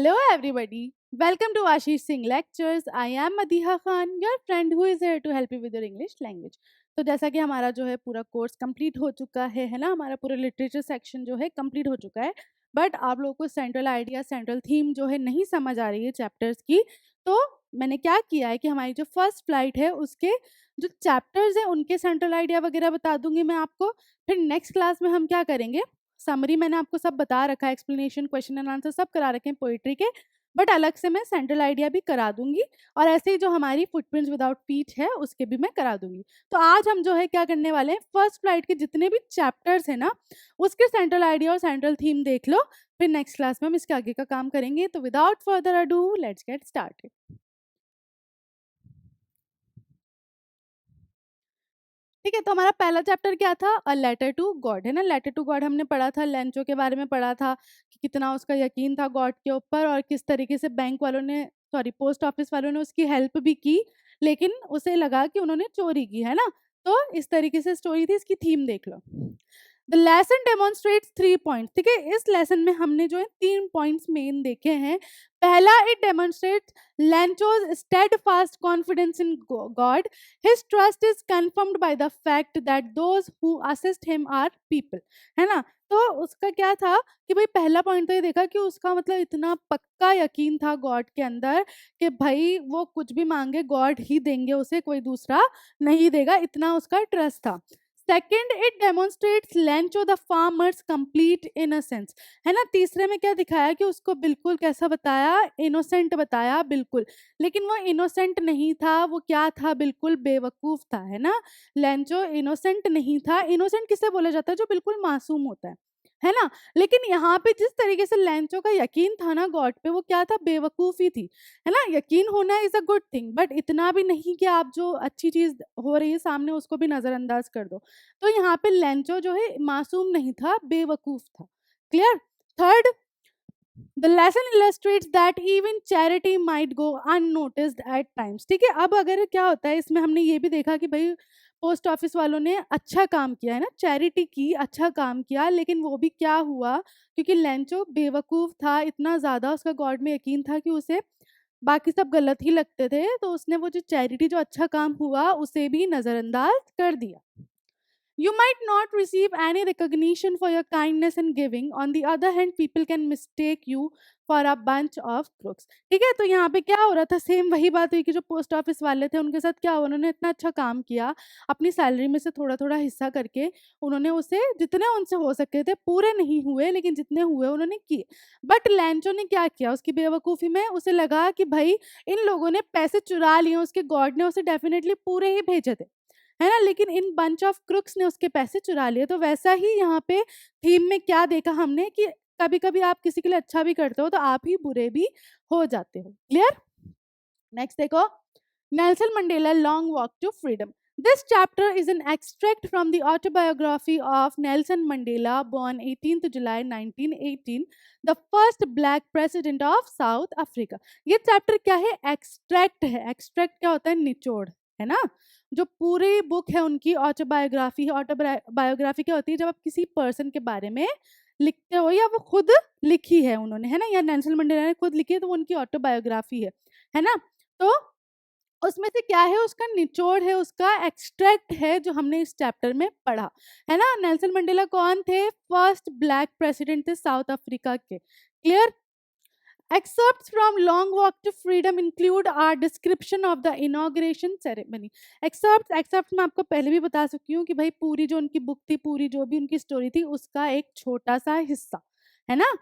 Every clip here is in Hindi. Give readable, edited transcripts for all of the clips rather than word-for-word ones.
Hello everybody. Welcome to Ashish Singh Lectures. I am Madiha Khan, your friend who is here to help you with your English language. तो जैसा कि हमारा जो है पूरा कोर्स कंप्लीट हो चुका है ना, हमारा पूरा लिटरेचर सेक्शन जो है कंप्लीट हो चुका है, बट आप लोगों को सेंट्रल आइडिया सेंट्रल थीम जो है नहीं समझ आ रही है चैप्टर्स की। तो मैंने क्या किया है कि हमारी जो फर्स्ट फ्लाइट है उसके जो चैप्टर्स हैं उनके सेंट्रल आइडिया वगैरह बता दूंगी मैं आपको। फिर नेक्स्ट क्लास में हम क्या करेंगे, समरी मैंने आपको सब बता रखा है, एक्सप्लेनेशन क्वेश्चन एंड आंसर सब करा रखे हैं पोइट्री के, बट अलग से मैं सेंट्रल आइडिया भी करा दूंगी और ऐसे ही जो हमारी फुटप्रिंट्स विदाउट फीट है उसके भी मैं करा दूंगी। तो आज हम जो है क्या करने वाले हैं, फर्स्ट फ्लाइट के जितने भी चैप्टर्स है ना उसके सेंट्रल आइडिया और सेंट्रल थीम देख लो, फिर नेक्स्ट क्लास में हम इसके आगे का काम करेंगे। तो without further ado let's get started. ठीक है, तो हमारा पहला चैप्टर क्या था, अ लेटर टू गॉड, है ना। लेटर टू गॉड हमने पढ़ा था, लेंचो के बारे में पढ़ा था कि कितना उसका यकीन था गॉड के ऊपर और किस तरीके से बैंक वालों ने, सॉरी पोस्ट ऑफिस वालों ने उसकी हेल्प भी की, लेकिन उसे लगा कि उन्होंने चोरी की, है ना। तो इस तरीके से स्टोरी थी। इसकी थीम देख लो। The lesson demonstrates 3 points. ठीक है, इस लेसन में हमने जो है 3 पॉइंट्स मेन देखे हैं। पहला, it demonstrates Lencho's steadfast confidence in God. His trust is confirmed by the fact that those who assist him are people, है ना। तो उसका क्या था कि भाई पहला पॉइंट तो ये देखा कि उसका मतलब इतना पक्का यकीन था गॉड के अंदर कि भाई वो कुछ भी मांगे गॉड ही देंगे उसे, कोई दूसरा नहीं देगा, इतना उसका ट्रस्ट था। Second, it demonstrates Lencho the farmers complete innocence, है ना। तीसरे में क्या दिखाया कि उसको बिल्कुल कैसा बताया, इनोसेंट बताया बिल्कुल, लेकिन वो इनोसेंट नहीं था, वो क्या था, बिल्कुल बेवकूफ था, है ना। लेंचो इनोसेंट नहीं था। इनोसेंट किसे बोला जाता है, जो बिल्कुल मासूम होता है ना। लेकिन यहाँ पे जिस तरीके से लेंचो का यकीन था ना गॉड पे, वो क्या था, बेवकूफी थी, है ना। यकीन होना is a good thing, but इतना भी नहीं कि आप जो अच्छी चीज हो रही है सामने उसको भी नजरअंदाज कर दो। तो यहाँ पे लेंचो जो है मासूम नहीं था, बेवकूफ था। Clear. Third, the lesson illustrates that even charity might go unnoticed at times. ठीक है, अब अगर क्या होता है इसमें, हमने ये भी देखा कि भाई पोस्ट ऑफिस वालों ने अच्छा काम किया, है ना, चैरिटी की, अच्छा काम किया, लेकिन वो भी क्या हुआ, क्योंकि लेंचो बेवकूफ था, इतना ज्यादा उसका गॉड में यकीन था कि उसे बाकी सब गलत ही लगते थे, तो उसने वो जो चैरिटी, जो अच्छा काम हुआ, उसे भी नजरअंदाज कर दिया। You might not receive any recognition for your kindness and giving. On the other hand, people can mistake you for a bunch of crooks. ठीक है, तो यहाँ पे क्या हो रहा था, सेम वही बात हुई कि जो पोस्ट ऑफिस वाले थे उनके साथ क्या हुआ, उन्होंने इतना अच्छा काम किया, अपनी सैलरी में से थोड़ा थोड़ा हिस्सा करके उन्होंने उसे, जितने उनसे हो सके थे, पूरे नहीं हुए लेकिन जितने हुए उन्होंने किए। बट लैंचो ने क्या किया, उसकी बेवकूफ़ी में उसे लगा कि भाई इन लोगों ने पैसे चुरा लिए, उसके गॉड ने उसे डेफिनेटली पूरे ही भेजे थे, है ना, लेकिन इन बंच ऑफ क्रुक्स ने उसके पैसे चुरा लिए। तो वैसा ही यहाँ पे थीम में क्या देखा हमने कि कभी कभी आप किसी के लिए अच्छा भी करते हो तो आप ही बुरे भी हो जाते हो। क्लियर। नेक्स्ट देखो, Nelson Mandela long walk to freedom. This chapter is an extract from the autobiography of Nelson Mandela, born 18th July 1918, the first black president of South Africa. ये चैप्टर क्या है, एक्सट्रैक्ट है। एक्सट्रैक्ट क्या होता है, निचोड़, है ना। जो पूरी बुक है उनकी ऑटोबायोग्राफी है। ऑटोबायोग्राफी क्या होती है, जब आप किसी पर्सन के बारे में लिखते हो या वो खुद लिखी है उन्होंने, है ना, या नेल्सन मंडेला ने खुद लिखी है, तो वो उनकी ऑटोबायोग्राफी है ना। तो उसमें से क्या है, उसका निचोड़ है, उसका एक्सट्रैक्ट है जो हमने इस चैप्टर में पढ़ा, है ना। नेल्सन मंडेला कौन थे, फर्स्ट ब्लैक प्रेसिडेंट थे साउथ अफ्रीका के। Clear. Excerpts from Long Walk to Freedom include our description of the inauguration ceremony. Excerpts मैं आपको पहले भी बता चुकी हूँ कि भाई पूरी जो उनकी बुक थी, पूरी जो भी उनकी स्टोरी थी, उसका एक छोटा सा हिस्सा, है ना।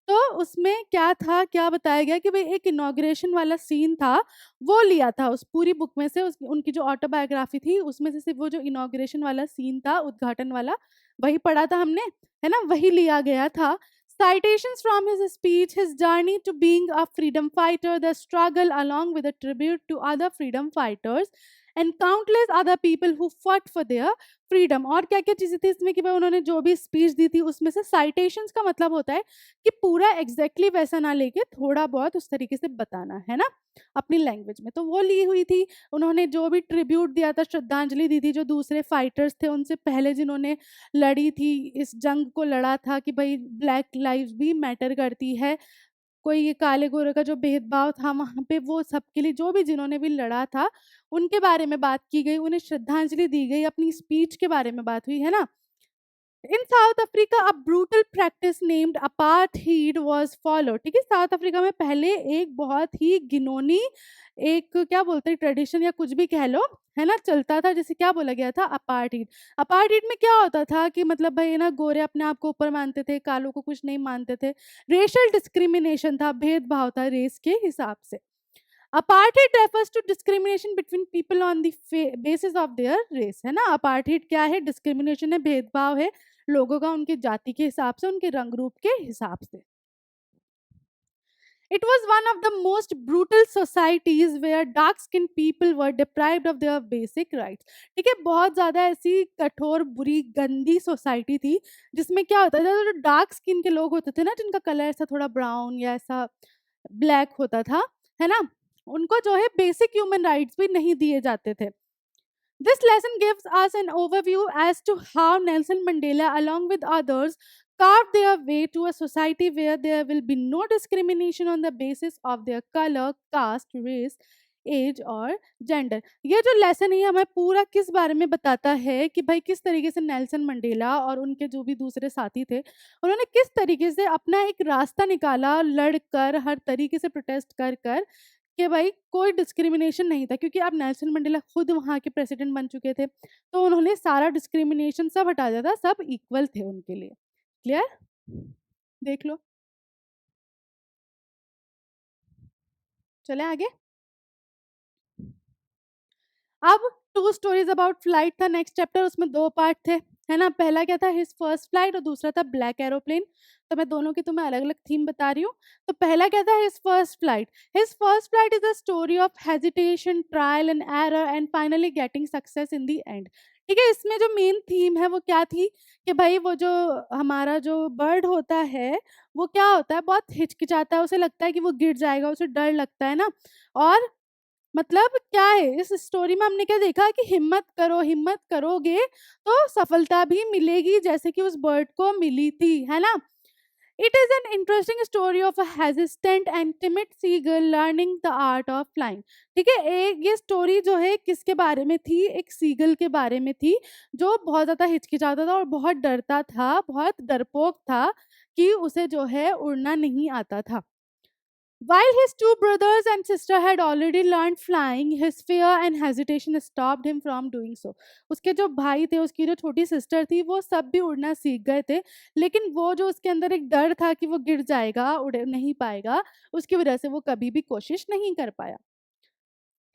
तो उसमें क्या था, क्या बताया गया कि भाई एक इनॉग्रेशन वाला सीन था, वो लिया था उस पूरी बुक में से। उनकी जो ऑटोबायोग्राफी थी उसमें से सिर्फ वो जो इनॉग्रेशन वाला सीन था, उद्घाटन वाला, वही पढ़ा था हमने, है ना, वही लिया गया था। Citations from his speech, his journey to being a freedom fighter, the struggle along with a tribute to other freedom fighters, and countless other people who fought for their freedom. और क्या क्या चीज़ें थी इसमें कि भाई उन्होंने जो भी स्पीच दी थी उसमें से, साइटेशंस का मतलब होता है कि पूरा एग्जैक्टली वैसा ना लेके थोड़ा बहुत उस तरीके से बताना, है ना, अपनी लैंग्वेज में। तो वो ली हुई थी। उन्होंने जो भी ट्रिब्यूट दिया था, श्रद्धांजलि दी थी जो दूसरे फाइटर्स थे उनसे पहले, जिन्होंने लड़ी थी, इस जंग को लड़ा था कि भाई ब्लैक लाइव्स भी मैटर करती है, कोई ये काले-गोरे का जो भेदभाव था वहाँ पे वो सबके लिए जो भी जिन्होंने भी लड़ा था, उनके बारे में बात की गई, उन्हें श्रद्धांजलि दी गई, अपनी स्पीच के बारे में बात हुई, है ना? In South Africa a brutal practice named apartheid was followed. ठीक है, साउथ अफ्रीका में पहले एक बहुत ही घिनौनी एक क्या बोलते हैं ट्रेडिशन या कुछ भी कह लो, है ना, चलता था, जिसे क्या बोला गया था, अपार्थीड। अपार्थीड में क्या होता था कि मतलब भाई ना गोरे अपने आप को ऊपर मानते थे, कालों को कुछ नहीं मानते थे। रेशियल डिस्क्रिमिनेशन था, भेदभाव था रेस के हिसाब से। Apartheid refers to discrimination between people on the basis of their race, है ना। अपार्थीड क्या है, डिस्क्रिमिनेशन है, भेदभाव है लोगों का उनकी जाति के हिसाब से, उनके रंग रूप के हिसाब से। It was one of the most brutal societies where dark skinned people were deprived of their basic rights. ठीक है, बहुत ज़्यादा ऐसी कठोर बुरी गंदी सोसाइटी थी जिसमें क्या होता था, जो डार्क स्किन के लोग होते थे ना, जिनका कलर ऐसा थोड़ा ब्राउन या ऐसा ब्लैक होता था, है ना, उनको जो है बेसिक ह्यूमन राइट्स भी नहीं दिए जाते थे। This lesson gives us an overview as to how Nelson Mandela, along with others, carved their way to a society where there will be no discrimination on the basis of their color, caste, race, age और जेंडर। ये जो लेसन है ये हमें पूरा किस बारे में बताता है कि भाई किस तरीके से नेल्सन मंडेला और उनके जो भी दूसरे साथी थे, उन्होंने किस तरीके से अपना एक रास्ता निकाला, लड़कर हर तरीके से प्रोटेस्ट कर कर कि भाई कोई डिस्क्रिमिनेशन नहीं था, क्योंकि अब नेल्सन मंडेला खुद वहाँ के प्रेसिडेंट बन चुके थे, तो उन्होंने सारा डिस्क्रिमिनेशन सब हटा दिया था, सब इक्वल थे उनके लिए। क्लियर? देख लो। चले आगे। अब टू स्टोरीज अबाउट फ्लाइट था नेक्स्ट चैप्टर, उसमें दो पार्ट थे, है ना। पहला क्या था, हिज फर्स्ट फ्लाइट, और दूसरा था ब्लैक एरोप्लेन। तो मैं दोनों की तुम्हें अलग अलग थीम बता रही हूँ। तो पहला क्या था, his first flight. His first flight is a story of hesitation, trial and error and finally getting success in the and. ठीक है, इसमें जो मेन थीम है वो क्या थी कि भाई वो जो हमारा जो बर्ड होता है वो क्या होता है, बहुत हिचकिचाता है, उसे लगता है कि वो गिर जाएगा, उसे डर लगता है ना। और मतलब क्या है इस स्टोरी में हमने क्या देखा कि हिम्मत करो, हिम्मत करोगे तो सफलता भी मिलेगी, जैसे कि उस बर्ड को मिली थी, है ना। It is an interesting story of a hesitant and timid seagull learning the art of flying. ठीक है, एक ये स्टोरी जो है किसके बारे में थी, एक सीगल के बारे में थी जो बहुत ज्यादा हिचकिचाता था और बहुत डरता था, बहुत डरपोक था कि उसे जो है उड़ना नहीं आता था। While his two brothers and sister had already learned flying, his fear and hesitation stopped him from doing so. उसके जो भाई थे, उसकी जो छोटी सिस्टर थी, वो सब भी उड़ना सीख गए थे, लेकिन वो जो उसके अंदर एक डर था कि वो गिर जाएगा, उड़ नहीं पाएगा, उसकी वजह से वो कभी भी कोशिश नहीं कर पाया।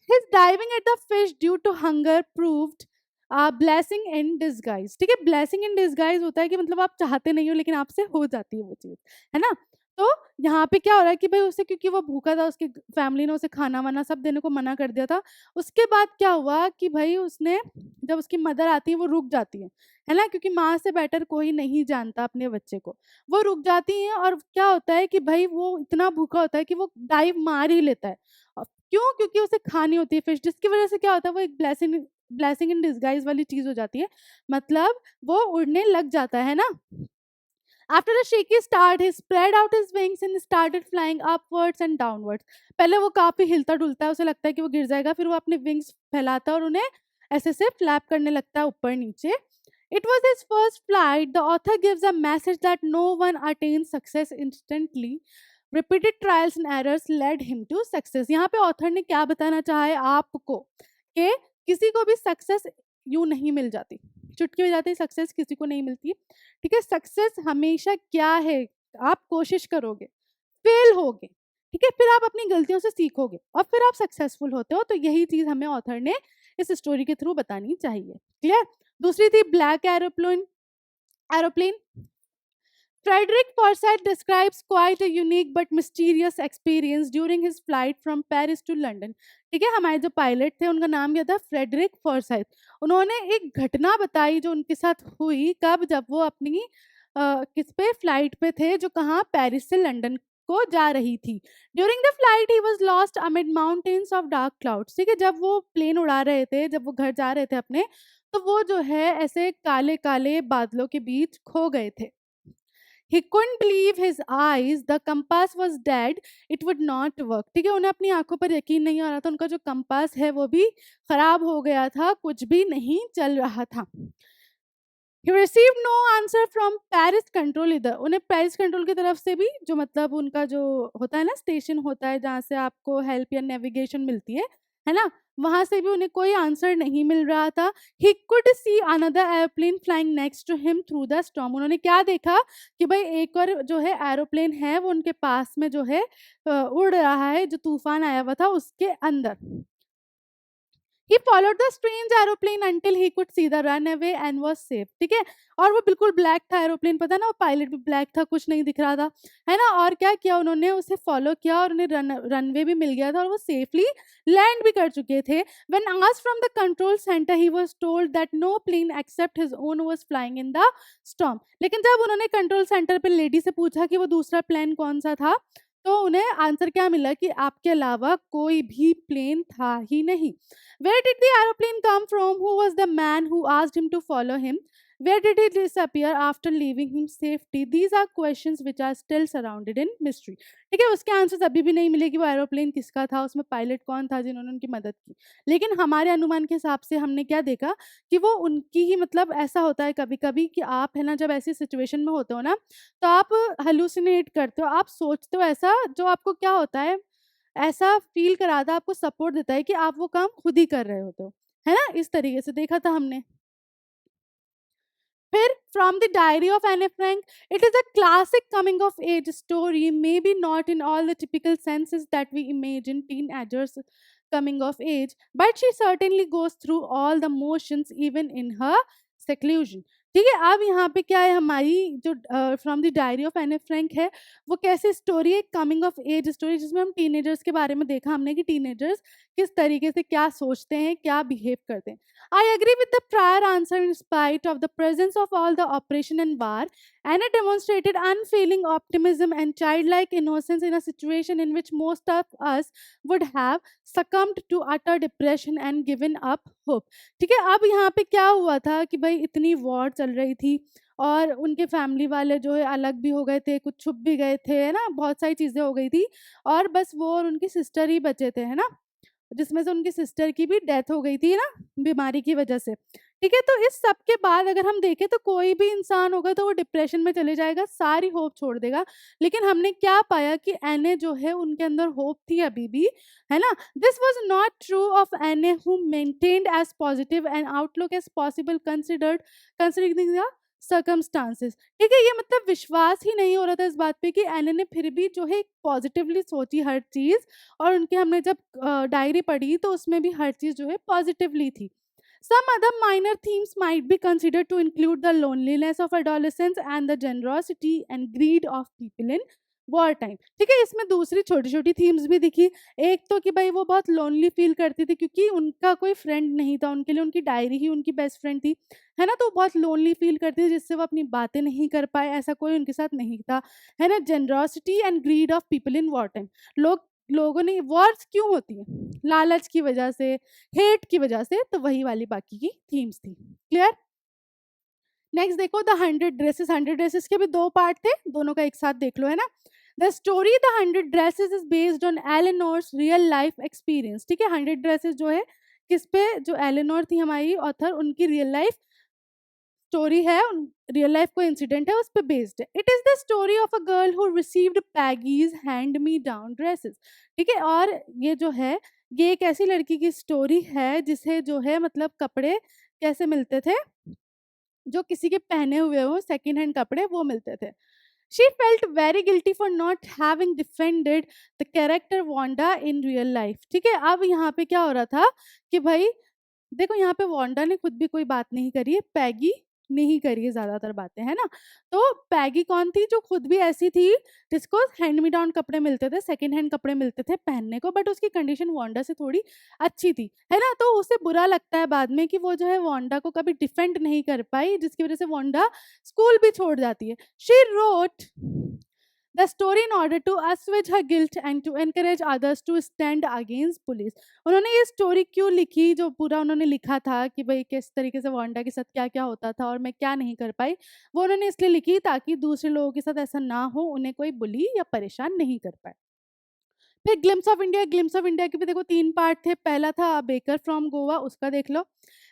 His diving at the fish due to hunger proved a blessing in disguise। ठीक है, blessing in disguise होता है कि मतलब आप चाहते नहीं हो लेकिन आपसे हो जाती है वो चीज़, है ना? तो यहाँ पे क्या हो रहा है कि भाई उसे, क्योंकि वो भूखा था, उसकी फैमिली ने उसे खाना-वाना सब देने को मना कर दिया था। उसके बाद क्या हुआ कि भाई उसने, जब उसकी मदर आती है वो रुक जाती है ना? क्योंकि माँ से बेटर कोई नहीं जानता अपने बच्चे को। वो रुक जाती हैं और क्या होता है कि भाई वो इतना भूखा होता है कि वो डाइव मार ही लेता है। क्यों? क्योंकि उसे खानी होती है फिश, जिसकी वज़ह से क्या होता है, वो एक ब्लेसिंग इन डिस्गाइज़ वाली चीज़ हो जाती है। मतलब वो उड़ने लग जाता है ना? After a shaky start, he spread out his wings and started flying upwards and downwards। पहले वो काफ़ी हिलता-डुलता है, उसे लगता है कि वो गिर जाएगा, फिर वो अपने विंग्स फैलाता है और उन्हें ऐसे से फ्लैप करने लगता है ऊपर-नीचे। It was his first flight. The author gives a message that no one attains success instantly. Repeated trials and errors led him to success। यहाँ पे ऑथर ने क्या बताना चाहा है आपको कि किसी को भी सक्सेस यूं नहीं मिल जाती, चुटकी बजाते ही सक्सेस किसी को नहीं मिलती। ठीक है, सक्सेस हमेशा क्या है, आप कोशिश करोगे, फेल होगे, ठीक है, फिर आप अपनी गलतियों से सीखोगे और फिर आप सक्सेसफुल होते हो। तो यही चीज हमें ऑथर ने इस स्टोरी के थ्रू बतानी चाहिए। क्लियर? दूसरी थी black aeroplane. Aeroplane Frederick Forsyth describes quite a unique but mysterious experience during his flight from Paris to London। ठीक है, हमारे जो पायलट थे उनका नाम क्या था, फ्रेडरिक फॉरसाइथ। उन्होंने एक घटना बताई जो उनके साथ हुई, कब, जब वो अपनी किस पे फ्लाइट पे थे, जो कहाँ, पेरिस से लंदन को जा रही थी। During the flight he was lost amid mountains of dark clouds. ठीक है, जब वो प्लेन उड़ा रहे थे, जब वो घर जा रहे थे अपने, तो वो जो है ऐसे काले काले बादलों के बीच खो गए थे। He couldn't believe his eyes. The compass was dead. It would not work. ठीक है, उन्हें अपनी आंखों पर यकीन नहीं आ रहा था, उनका जो कंपास है वो भी खराब हो गया था, कुछ भी नहीं चल रहा था. He received no answer from Paris Control इधर, उन्हें पेरिस कंट्रोल की तरफ से भी, जो मतलब उनका जो होता है ना स्टेशन होता है जहाँ से आपको हेल्प या नेविगेशन मिलती है ना, वहाँ से भी उन्हें कोई आंसर नहीं मिल रहा था. He could see another airplane flying next to him through the storm. उन्होंने क्या देखा कि भाई एक और जो है एरोप्लेन है वो उनके पास में जो है उड़ रहा है, जो तूफान आया हुआ था उसके अंदर. He followed the strange aeroplane until he could see the runaway and was safe. ठीक है, और वो बिल्कुल ब्लैक था एरोप्लेन, पता ना, वो पायलट भी ब्लैक था, कुछ नहीं दिख रहा था, है ना. और क्या किया उन्होंने, उसे फॉलो किया और उन्हें रनवे भी मिल गया था और वो सेफली लैंड भी कर चुके थे. When asked from the control center, he was told that no plane except his own was flying in the storm. लेकिन जब उन्होंने कंट्रोल सेंटर पे लेडी से पूछा कि वो दूसरा प्लेन कौन सा था, तो उन्हें आंसर क्या मिला कि आपके अलावा कोई भी प्लेन था ही नहीं. Where did the aeroplane come from? Who was the man who asked him to follow him? Where did he disappear after leaving him safety? These are questions which are still surrounded in mystery. ठीक है, उसके आंसर्स अभी भी नहीं मिले कि वो एरोप्लेन किसका था, उसमें पायलट कौन था जिन्होंने उनकी मदद की. लेकिन हमारे अनुमान के हिसाब से हमने क्या देखा कि वो उनकी ही, मतलब ऐसा होता है कभी-कभी कि आप है ना जब ऐसी सिचुएशन में होते हो ना, तो आप हेलुसिनेट करते हो, आप सोचते हो ऐसा जो आपको क्या होता है, ऐसा फ़ील कराता है, आपको सपोर्ट देता है कि आप वो काम खुद ही कर रहे होते हो, है ना? इस तरीके से देखा था हमने. फिर from the diary of Anne Frank, it is a classic coming of age story, maybe not in all the typical senses that we imagine teenagers coming of age, but she certainly goes through all the motions even in her seclusion. ठीक है, अब यहाँ पे क्या है, हमारी जो from the diary of Anne Frank है, वो कैसी स्टोरी है, कमिंग ऑफ एज स्टोरी, जिसमें हम टीनेजर्स के बारे में देखा हमने कि टीनेजर्स किस तरीके से क्या सोचते हैं, क्या बिहेव करते हैं. I agree with the prior answer. In spite of the presence of all the oppression and war, Anna demonstrated unfailing optimism and childlike innocence in a situation in which most of us would have succumbed to utter depression and given up hope. ठीक है, अब यहाँ पे क्या हुआ था कि भाई इतनी वॉर चल रही थी और उनके फैमिली वाले जो है अलग भी हो गए थे, कुछ छुप भी गए थे, है ना, बहुत सारी चीज़ें हो गई थी और बस वो और उनकी सिस्टर ही बचे थे, है ना, जिसमें से उनकी सिस्टर की भी डेथ हो गई थी ना बीमारी की वजह से. ठीक है, तो इस सब के बाद अगर हम देखें तो कोई भी इंसान होगा तो वो डिप्रेशन में चले जाएगा, सारी होप छोड़ देगा. लेकिन हमने क्या पाया कि एने जो है उनके अंदर होप थी अभी भी, है ना. This was not true of Anne who maintained as positive and outlook as possible considering the circumstances. ठीक है, ये मतलब विश्वास ही नहीं हो रहा था इस बात पे कि एने ने फिर भी जो है पॉजिटिवली सोची हर चीज़, और उनके हमने जब डायरी पढ़ी तो उसमें भी हर चीज़ जो है पॉजिटिवली थी. Some other minor themes might be considered to include the loneliness of adolescents and the generosity and greed of people in war time. ठीक है, इसमें दूसरी छोटी-छोटी थीम्स भी दिखी. एक तो कि भाई वो बहुत लोनली फ़ील करती थी क्योंकि उनका कोई फ्रेंड नहीं था, उनके लिए उनकी डायरी ही उनकी बेस्ट फ्रेंड थी, है ना? तो वो बहुत लोनली फ़ील करती थी जिससे वो अपनी बातें नहीं कर पाए, ऐसा कोई उनके साथ नहीं था, है ना? Generosity and greed of people in war time. लोगों ने वॉर्स क्यों होती है? लालच की वजह से, हेट की वजह से, तो वही वाली बाकी की थीम्स थी. क्लियर? नेक्स्ट देखो द 100 ड्रेसेस. 100 ड्रेसेस के भी 2 पार्ट थे, दोनों का एक साथ देख लो, है ना. The story the 100 dresses is based on Eleanor's real life experience. ठीक है, 100 ड्रेसेस जो है किस पे, जो एलेनोर थी हमारी ऑथर, उनकी रियल लाइफ स्टोरी है, रियल लाइफ कोई इंसिडेंट है उस पे बेस्ड है. It is the story of a girl who received Peggy's hand me down dresses. ठीक है, और ये जो है ये एक ऐसी लड़की की स्टोरी है जिसे जो है मतलब कपड़े कैसे मिलते थे, जो किसी के पहने हुए हो सेकंड हैंड कपड़े वो मिलते थे. She felt very guilty for not having defended the character Wanda in real life. ठीक है, अब यहाँ पे क्या हो रहा था कि भाई देखो यहाँ पे वांडा ने खुद भी कोई बात नहीं करी है, पैगी ने ही करी है ज़्यादातर बातें, है ना. तो पैगी कौन थी, जो खुद भी ऐसी थी जिसको हैंड मी डाउन कपड़े मिलते थे, सेकंड हैंड कपड़े मिलते थे पहनने को, बट उसकी कंडीशन वांडा से थोड़ी अच्छी थी, है ना. तो उसे बुरा लगता है बाद में कि वो जो है वांडा को कभी डिफेंड नहीं कर पाई, जिसकी वजह से वांडा स्कूल भी छोड़ जाती है. She wrote the story in order to assuage her guilt and to encourage others to stand against police. उन्होंने ये स्टोरी क्यों लिखी, जो पूरा उन्होंने लिखा था कि भाई किस तरीके से वांडा के साथ क्या-क्या होता था और मैं क्या नहीं कर पाई, वो उन्होंने इसलिए लिखी ताकि दूसरे लोगों के साथ ऐसा ना हो, उन्हें कोई बुली या परेशान नहीं कर पाए। फिर ग्लिम्स ऑफ इंडिया के भी देखो 3 पार्ट थे। पहला था बेकर फ्रॉम गोवा, उसका देख लो।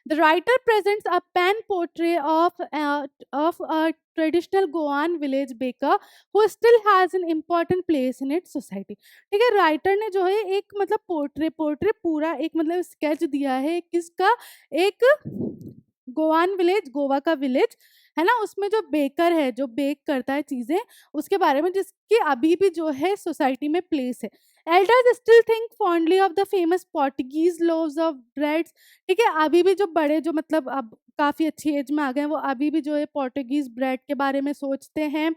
The writer presents a pen portrait of a traditional Goan village baker who still has an important place in its society. ठीक है, राइटर ने जो है एक मतलब पोर्ट्रे पोर्ट्रे पूरा एक मतलब स्केच दिया है किसका, एक गोवान विलेज, गोवा का विलेज है ना, उसमें जो बेकर है, जो बेक करता है चीजें, उसके बारे में, जिसकी अभी भी जो है सोसाइटी में प्लेस है। Elders still think fondly of the famous Portuguese loaves of breads. ठीक है, अभी भी जो बड़े जो मतलब अब काफी अच्छी एज में आ गए हैं, वो अभी भी जो है पोर्टुगीज ब्रेड के बारे में सोचते हैं।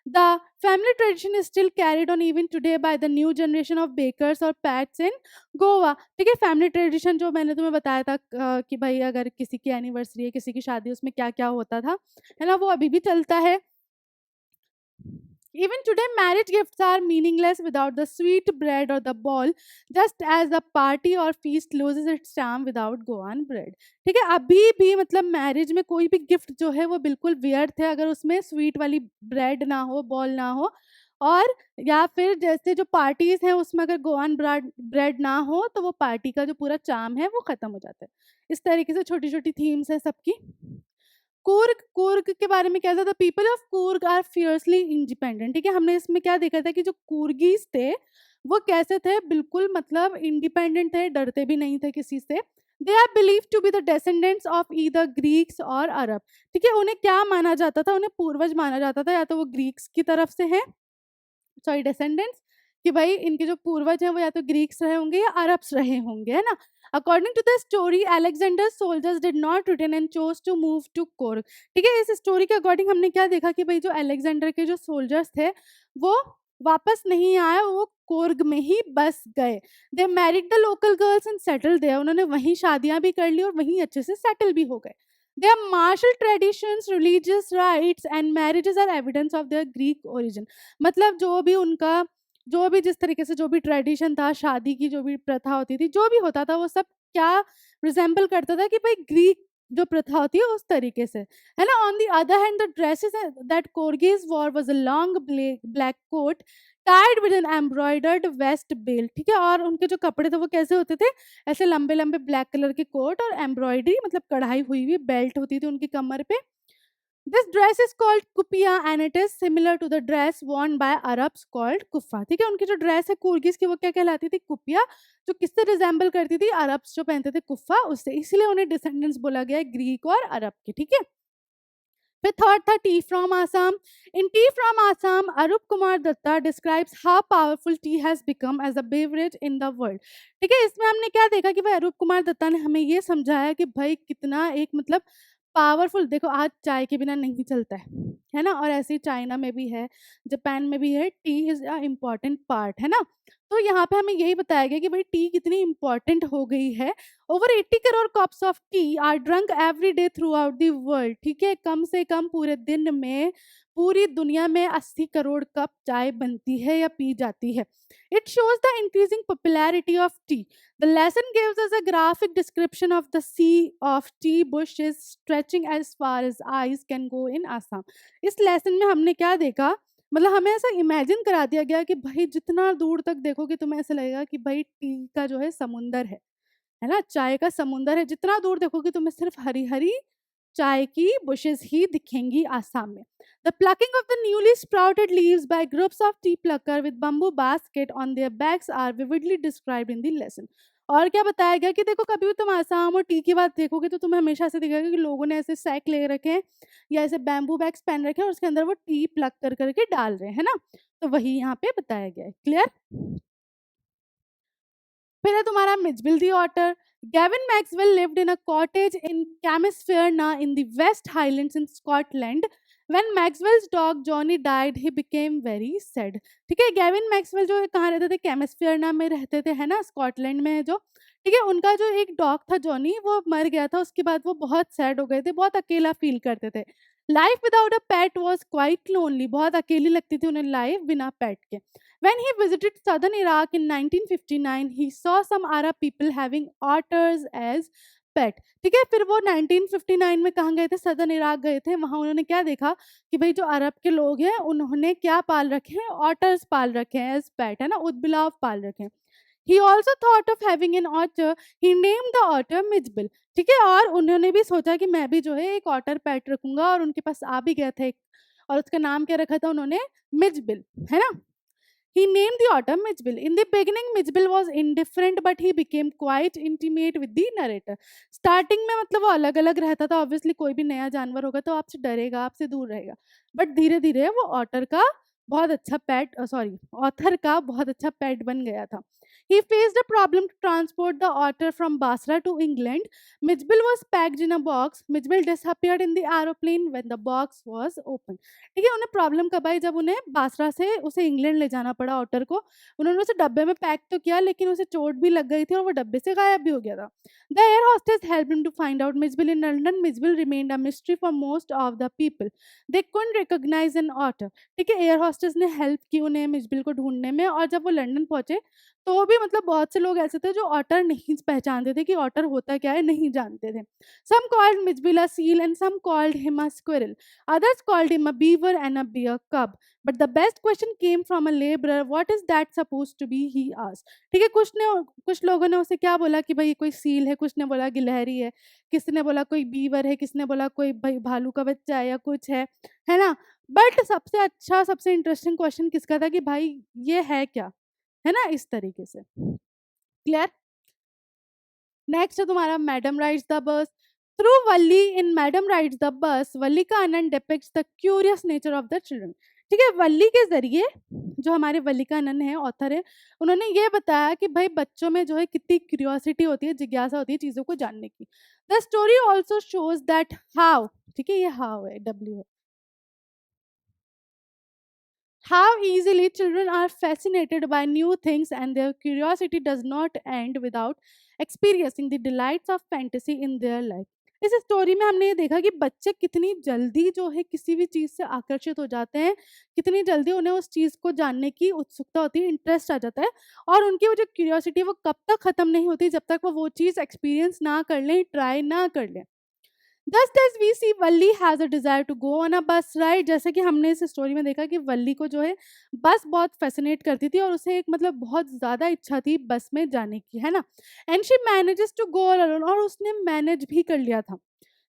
The family tradition is still carried on even today by the new generation of bakers और पैट्स इन गोवा। ठीक है, फैमिली ट्रेडिशन जो मैंने तुम्हें बताया था कि भाई अगर किसी की एनिवर्सरी है, किसी की शादी, उसमें क्या क्या होता था, है ना, वो अभी भी चलता है। Even today, marriage gifts are meaningless without the sweet bread or the ball, just as a party or feast loses its charm without Goan bread. ठीक है, अभी भी मतलब मैरिज में कोई भी गिफ्ट जो है वो बिल्कुल वियर्ड थे अगर उसमें स्वीट वाली ब्रेड ना हो, बॉल ना हो, और या फिर जैसे जो पार्टीज हैं उसमें अगर गोवान ब्रेड ब्रेड ना हो तो वो पार्टी का जो पूरा चार्म है वो खत्म हो जाता है। इस तरीके से छोटी छोटी थीम्स है सबकी। कूर्ग, कूर्ग के बारे में क्या था, the people of Coorg are fiercely independent. ठीक है, हमने इसमें क्या देखा था कि जो कूर्गीज थे वो कैसे थे, बिल्कुल मतलब इंडिपेंडेंट थे, डरते भी नहीं थे किसी से। They are believe to be the descendants of either Greeks और अरब। ठीक है, उन्हें क्या माना जाता था, उन्हें पूर्वज माना जाता था, या तो वो ग्रीक्स की तरफ से हैं, सॉरी डिसेंडेंट्स, कि भाई इनके जो पूर्वज हैं वो या तो ग्रीक्स रहे होंगे या अरब्स रहे होंगे, है ना। According to the story, Alexander soldiers did not return and chose to move to Coorg. ठीक है, इस स्टोरी के अकॉर्डिंग हमने क्या देखा कि भाई जो अलेक्जेंडर के जो सोल्जर्स थे वो वापस नहीं आए, वो कोर्ग में ही बस गए। They married the local girls and settle there. उन्होंने वहीं शादियां भी कर ली और वहीं अच्छे से सेटल भी हो गए। Their martial traditions, religious rites and marriages are evidence of their Greek origin. मतलब जो भी उनका, जो भी जिस तरीके से जो भी ट्रेडिशन था, शादी की जो भी प्रथा होती थी, जो भी होता था, वो सब क्या रिजेंबल करता था कि भाई ग्रीक जो प्रथा होती है उस तरीके से, है ना। On the other hand, the dresses that Coorgis wore was a long black coat tied with an embroidered waist belt. ठीक है, और उनके जो कपड़े थे वो कैसे होते थे, ऐसे लंबे लंबे ब्लैक कलर के कोट और एम्ब्रॉयडरी मतलब कढ़ाई हुई हुई बेल्ट होती थी उनकी कमर पे। This dress is called kupya and it is similar to the dress worn by Arabs called कुफा। ठीक है, उनकी जो ड्रेस है कुर्गिस की वो क्या कहलाती थी, कुपिया, जो किससे रिजेंबल करती थी, अरब्स जो पहनते थे कुफा उससे, इसलिए उन्हें डिसेंडेंट्स बोला गया है ग्रीक और अरब के। ठीक है, फिर थर्ड था tea from Assam. In tea from Assam, Arup Kumar Datta describes how powerful tea has become as a beverage in the world. ठीक है, इसमें हमने क्या देखा कि भाई अरूप कुमार दत्ता ने हमें ये समझाया कि भाई कितना एक मतलब पावरफुल, देखो आज चाय के बिना नहीं चलता है ना, और ऐसे ही चाइना में भी है, जापान में भी है, T is a important part, है ना। तो यहाँ पे हमें यही बताया गया कि भाई टी कितनी इंपॉर्टेंट हो गई है। Over 80 crore cups of T R drunk every day through out the world. ठीक है, कम से कम पूरे दिन में पूरी दुनिया में 80 करोड़ कप चाय बनती है या पी जाती है। It shows the increasing popularity of tea. The lesson gives us a graphic description of the sea of tea bushes stretching as far as eyes can go in Assam. इस लेसन में हमने क्या देखा, मतलब हमें ऐसा इमेजिन करा दिया गया कि भाई जितना दूर तक देखोगे तुम्हें ऐसा लगेगा कि भाई टी का जो है समुंदर है ना, चाय का समुंदर है। जितना दूर देखोगे तुम्हें सिर्फ हरी हरी चाय की बुशेस ही दिखेंगी आसाम में। The plucking of the newly sprouted leaves by groups of tea plucker with bamboo basket on their backs are vividly described in the lesson. और क्या बताया गया कि देखो कभी भी तुम आसाम और टी की बात देखोगे तो तुम्हें हमेशा ऐसे दिखेगा कि लोगों ने ऐसे सैक ले रखे हैं या ऐसे बैम्बू बैग्स पहन रखे हैं और उसके अंदर वो टी प्लक कर करके डाल रहे हैं, है ना। तो वही यहाँ पे बताया गया है। क्लियर। फिर है तुम्हारा Mijbil the otter. Gavin Maxwell lived in a cottage in Campsfearna in the West Highlands in Scotland. When Maxwell's dog Johnny died, he became very sad. ठीक है, गेविन मैक्सवेल जो कहाँ रहते थे, कैम्सफेयरना में रहते थे, है ना, स्कॉटलैंड में है जो। ठीक है, उनका जो एक डॉग था जॉनी वो मर गया था, उसके बाद वो बहुत सैड हो गए थे, बहुत अकेला फील करते थे। Life without a pet was quite lonely, बहुत अकेली लगती थी उन्हें लाइफ बिना पेट के. When he visited southern Iraq in 1959, he saw some Arab people having otters as pet. ठीक है, फिर वो 1959 में कहाँ गए थे, सदर्न इराक गए थे. वहां उन्होंने क्या देखा कि भाई जो अरब के लोग हैं उन्होंने क्या पाल रखे हैं, ऑटर्स पाल रखे हैं एज पेट, है ना, उदबिलाव पाल रखे हैं. He also thought of having an otter, he name the otter Mijbil. ठीक है, और उन्होंने भी सोचा कि मैं भी जो है एक ऑटर पेट रखूंगा, और उनके पास आ भी गया था एक, और उसका नाम क्या रखा था उन्होंने, मिजबिल, है ना. He named the otter Mitchell. In the beginning, Mitchell was indifferent, but he became quite intimate with the narrator. Starting में मतलब वो अलग अलग रहता था. Obviously कोई भी नया जानवर होगा तो आपसे डरेगा, आपसे दूर रहेगा. बट धीरे धीरे वो ऑटर का बहुत अच्छा पेट, सॉरी, ऑथर का बहुत अच्छा पेट बन गया था. He faced a problem to transport the otter from Basra to England. Mitchell was packed in a box. Mitchell disappeared in the aeroplane when the box was opened. ठीक है, उन्हें प्रॉब्लम कब आई, जब उन्हें बासरा से उसे इंग्लैंड ले जाना पड़ा ऑटर को. उन्होंने उसे डब्बे में पैक तो किया, लेकिन उसे चोट भी लग गई थी और वो डब्बे से गायब भी हो गया था. The air hostess help him to find out Mijbil in London. Mijbil remained a mystery for most of the people. They couldn't recognise an otter. ठीक है, एयर हॉस्टेस ने हेल्प की उन्हें मिजबिल को ढूंढने में, और जब वो लंदन पहुंचे तो भी मतलब बहुत से लोग ऐसे थे जो ऑटर नहीं पहचानते थे कि ऑटर होता क्या है, नहीं जानते थे. Some called Mijbil a seal and some called him a squirrel. Others called him a beaver and a bear cub. But the best question came from a laborer. What is that supposed to be? He asked. ठीक है, कुछ लोगों ने उसे क्या बोला कि भाई कोई सील है, कुछ ने बोला गिलहरी है, किसी ने बोला कोई बीवर है, किसी ने बोला कोई भाई भालू का बच्चा है या कुछ है ना. बट सबसे अच्छा, सबसे इंटरेस्टिंग क्वेश्चन किसका था कि भाई ये है क्या, है ना, इस तरीके से. क्लियर. नेक्स्ट है तुम्हारा madam rides the bus. Through Valli in madam rides the bus, Valli का आनंद depicts the curious nature of the children. ठीक है, वल्ली के जरिए, जो हमारे वल्लिका आनंद है, ऑथर है, उन्होंने ये बताया कि भाई बच्चों में जो है कितनी क्यूरियोसिटी होती है, जिज्ञासा होती है चीज़ों को जानने की. The story also shows that how, ठीक है, ये हाउ है, डब्ल्यू है, how easily children are fascinated by new things, and their curiosity does not end without experiencing the delights of fantasy in their life. इस स्टोरी में हमने ये देखा कि बच्चे कितनी जल्दी जो है किसी भी चीज़ से आकर्षित हो जाते हैं, कितनी जल्दी उन्हें उस चीज़ को जानने की उत्सुकता होती है, इंटरेस्ट आ जाता है, और उनकी वो जो क्यूरियोसिटी है वो कब तक ख़त्म नहीं होती जब तक वो चीज़ एक्सपीरियंस ना कर लें, ट्राई ना कर लें. Just as we see Valli has a desire to go on a bus ride. जैसे कि हमने इस स्टोरी में देखा कि वल्ली को जो है बस बहुत फैसिनेट करती थी, और उसे एक मतलब बहुत ज़्यादा इच्छा थी बस में जाने की, है ना. And she manages to go all alone, और उसने मैनेज भी कर लिया था,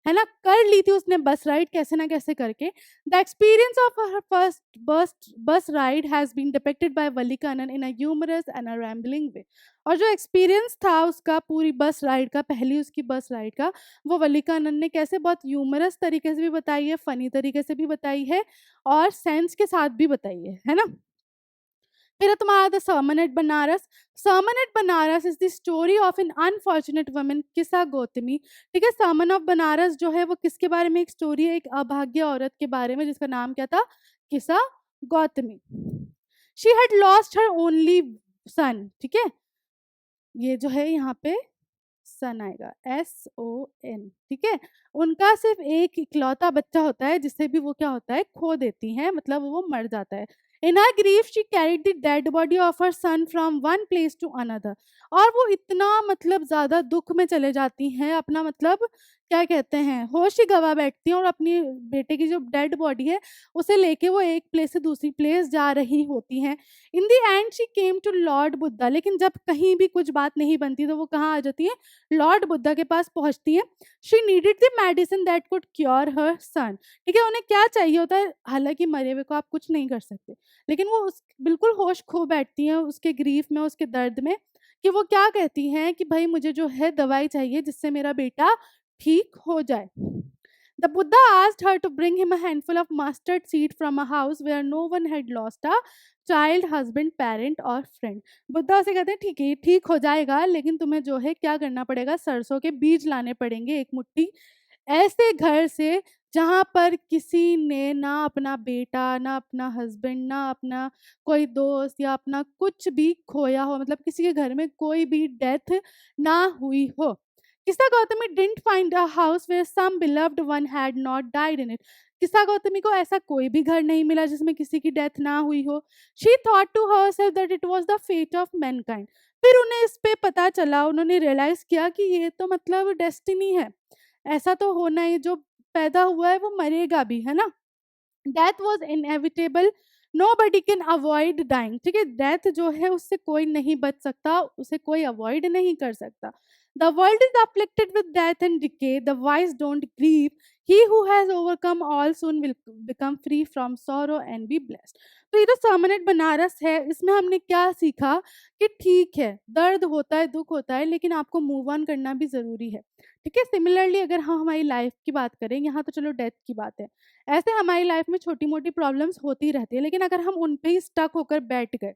है ना, कर ली थी उसने बस राइड कैसे ना कैसे करके. The experience of her first bus ride has been depicted by Valli Kannan in a humorous and a rambling way. और जो एक्सपीरियंस था उसका पूरी बस राइड का, पहली उसकी बस राइड का, वो वल्ली कानन ने कैसे बहुत ह्यूमरस तरीके से भी बताई है, फनी तरीके से भी बताई है, और सेंस के साथ भी बताई है ना. फिर है तुम्हारा the sermon at Benares. Sermon at Benares is the story of an unfortunate woman Kisa Gotami. ठीक है, सर्मन ऑफ बनारस जो है वो किसके बारे में एक स्टोरी है, एक अभाग्य औरत के बारे में जिसका नाम क्या था, किसा Gautami. She had lost her only son. ठीक है, ये जो है यहाँ पे सन आएगा, SON. ठीक है, उनका सिर्फ एक इकलौता बच्चा होता है जिसे भी वो क्या होता है, खो देती हैं, मतलब वो मर जाता है. In her grief she carried the dead body of her son from one place to another. और वो इतना मतलब ज्यादा दुख में चले जाती हैं, अपना मतलब क्या कहते हैं, होश ही गवा बैठती हैं, और अपनी बेटे की जो डेड बॉडी है उसे लेके वो एक प्लेस से दूसरी प्लेस जा रही होती हैं. In the end she came to Lord Buddha. लेकिन जब कहीं भी कुछ बात नहीं बनती तो वो कहाँ आ जाती है, लॉर्ड बुद्धा के पास पहुंचती है. She needed the medicine that could cure her son. ठीक है, उन्हें क्या चाहिए होता है, हालांकि मरे हुए को आप कुछ नहीं कर सकते, लेकिन वो उस बिल्कुल होश खो बैठती हैं उसके ग्रीफ में, उसके दर्द में, कि वो क्या कहती हैं कि भाई मुझे जो है दवाई चाहिए जिससे मेरा बेटा ठीक हो जाए. The Buddha asked her to bring him a handful of mustard seed from a house where no one had lost a child, husband, parent or friend. Buddha उसे कहते हैं ठीक है ये ठीक हो जाएगा, लेकिन तुम्हें जो है क्या करना पड़ेगा, सरसों के बीज लाने पड़ेंगे एक मुट्ठी, ऐसे घर से जहाँ पर किसी ने ना अपना बेटा, ना अपना हस्बैंड, ना अपना कोई दोस्त या अपना कुछ भी खोया हो, मतलब किसी के घर में कोई भी डेथ ना हुई हो. Kisa Gautami didn't find a house where some beloved one had not died in it. किस्सा गौतमी को ऐसा कोई भी घर नहीं मिला जिसमें किसी की डेथ ना हुई हो। She thought to herself that it was the fate of mankind. फिर उन्हें इस पे पता चला, उन्होंने रियलाइज किया कि ये तो मतलब डेस्टिनी है, ऐसा तो होना ही, जो पैदा हुआ है वो मरेगा भी, है ना। Death was inevitable, nobody can avoid dying, ठीक है। डेथ जो है उससे कोई नहीं बच सकता, उसे कोई अवॉइड नहीं कर सकता। The world is afflicted with death and decay, the wise don't grieve, he who has overcome all soon will become free from sorrow and be blessed. तो ये जो सर्मनेट बनारस है, इसमें हमने क्या सीखा कि ठीक है, दर्द होता है, दुख होता है, लेकिन आपको मूव ऑन करना भी जरूरी है, ठीक है। सिमिलरली अगर हम हमारी लाइफ की बात करें, यहाँ तो चलो डेथ की बात है, ऐसे हमारी लाइफ में छोटी मोटी प्रॉब्लम्स होती रहती है, लेकिन अगर हम उन पे ही स्टक होकर बैठ गए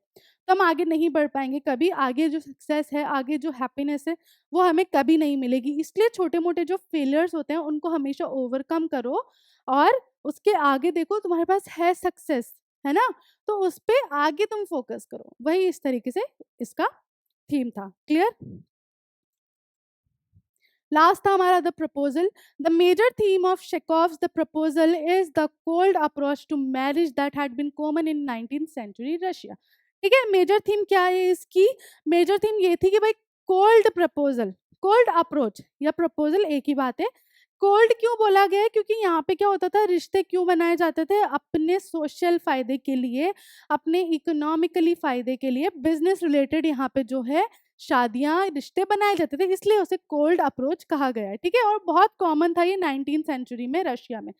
तो हम आगे नहीं बढ़ पाएंगे कभी। आगे जो सक्सेस है, आगे जो हैप्पीनेस है, वो हमें कभी नहीं मिलेगी। इसलिए छोटे मोटे जो फेलियर्स होते हैं उनको हमेशा ओवरकम करो, और उसके आगे देखो तुम्हारे पास है सक्सेस, है ना, तो उस पे आगे तुम फोकस करो। वही इस तरीके से इसका थीम था। क्लियर। लास्ट था हमारा the proposal. The major theme of Chekhov's the proposal is the cold approach to marriage that had been common in 19th century Russia. ठीक है, मेजर थीम क्या है इसकी? मेजर थीम ये थी कि भाई कोल्ड प्रपोजल, कोल्ड अप्रोच या प्रपोजल एक ही बात है। कोल्ड क्यों बोला गया है? क्योंकि यहाँ पे क्या होता था, रिश्ते क्यों बनाए जाते थे? अपने सोशल फायदे के लिए, अपने इकोनॉमिकली फायदे के लिए, बिजनेस रिलेटेड यहाँ पे जो है शादियां, रिश्ते बनाए जाते थे, इसलिए उसे कोल्ड अप्रोच कहा गया है, ठीक है। और बहुत कॉमन था ये 19th सेंचुरी में रशिया में,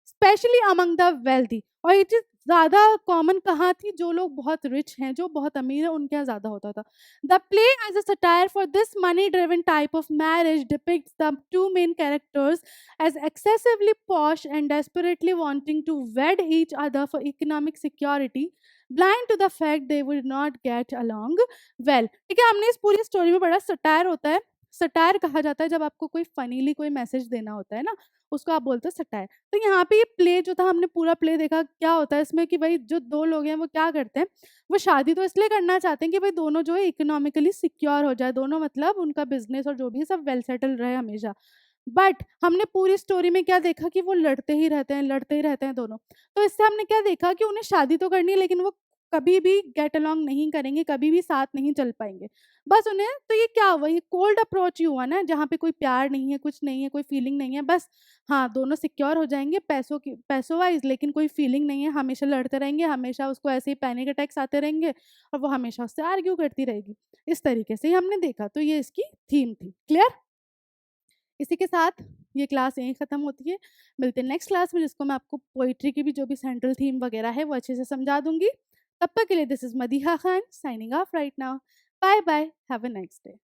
स्पेशली अमंग द वेल्दी। और ये चीज ज्यादा कॉमन कहाँ थी? जो लोग बहुत रिच हैं, जो बहुत अमीर है, उनके यहाँ ज्यादा होता था। The play as a satire for this money driven type of marriage depicts the two main characters as excessively posh and desperately wanting to wed each other for economic security, blind to the fact they would not get along well। ठीक है, हमने इस पूरी स्टोरी में पढ़ा सटायर होता है, सटायर कहा जाता है जब आपको कोई फनीली कोई मैसेज देना होता है ना, उसको आप बोलते हो सटायर। तो यहाँ पे ये प्ले जो था, हमने पूरा प्ले देखा, क्या होता है इसमें कि भाई जो दो लोग हैं वो क्या करते हैं, वो शादी तो इसलिए करना चाहते हैं कि भाई दोनों जो है इकोनॉमिकली सिक्योर हो जाए, दोनों मतलब उनका बिजनेस और जो भी है सब वेल सेटल रहे हमेशा। बट हमने पूरी स्टोरी में क्या देखा कि वो लड़ते ही रहते हैं, लड़ते ही रहते हैं दोनों। तो इससे हमने क्या देखा कि उन्हें शादी तो करनी है, लेकिन वो कभी भी गेट अलोंग नहीं करेंगे, कभी भी साथ नहीं चल पाएंगे। बस उन्हें तो ये क्या हुआ, ये कोल्ड अप्रोच ही हुआ ना, जहाँ पे कोई प्यार नहीं है, कुछ नहीं है, कोई फीलिंग नहीं है। बस हाँ, दोनों सिक्योर हो जाएंगे पैसों की, पैसों वाइज, लेकिन कोई फीलिंग नहीं है, हमेशा लड़ते रहेंगे, हमेशा उसको ऐसे ही पैनिक अटैक्स आते रहेंगे, और वो हमेशा उससे आर्ग्यू करती रहेगी। इस तरीके से ही हमने देखा। तो ये इसकी थीम थी। क्लियर। इसी के साथ ये क्लास यहीं ख़त्म होती है। मिलते हैं नेक्स्ट क्लास में, जिसको मैं आपको पोइट्री की भी जो भी सेंट्रल थीम वगैरह है वो अच्छे से समझा दूंगी। तब तक के लिए this is Madiha Khan signing off right now. Bye bye, have a nice day.